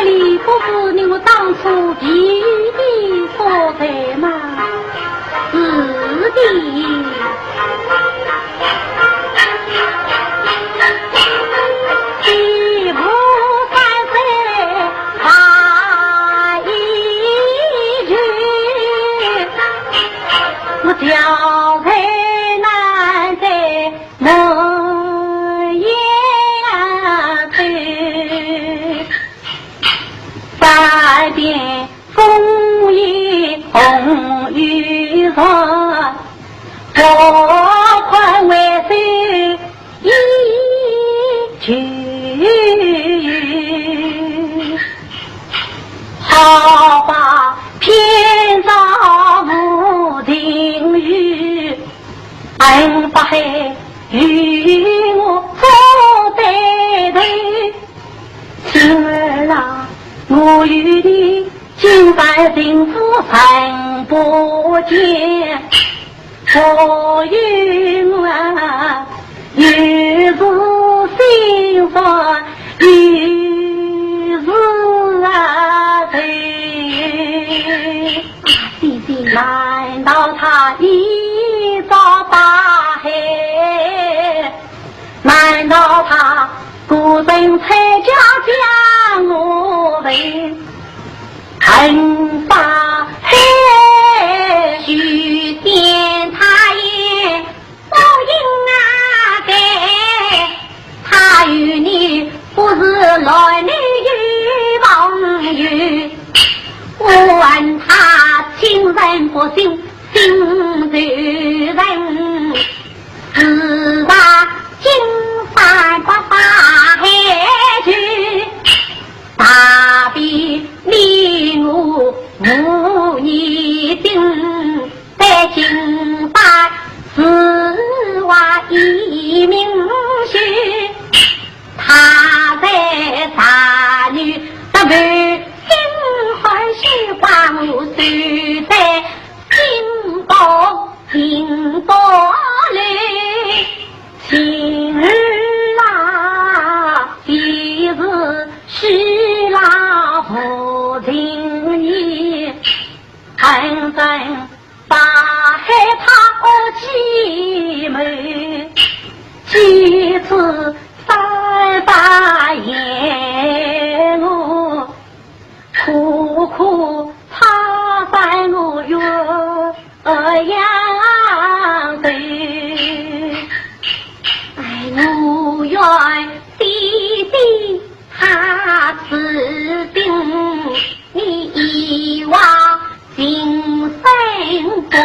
里不是你我当初提的所在吗？是的。一步三岁把一句，我叫在难在梦也去，三边风雨红雨霜，我困为谁一去，好把偏遭无情雨，安把海与我做对头，情儿啊，我与你今晚幸福看不见，我与我与是幸福与是谁？弟弟，难道他一朝把黑？难道他孤身才家将我为？恨把黑许仙他也报应啊给，他与你不是来女与忘语，我问他亲人不信心罪人，自把金饭把大黑去，大比你我无一定在金饭是话一名须，他在傻女得为心欢喜光如水在金宝金宝里，情儿啊其实是老父亲你寒风把害怕寂寞，几次三把眼我苦苦他在我月阳对，哎我愿弟弟他指定你一往情深不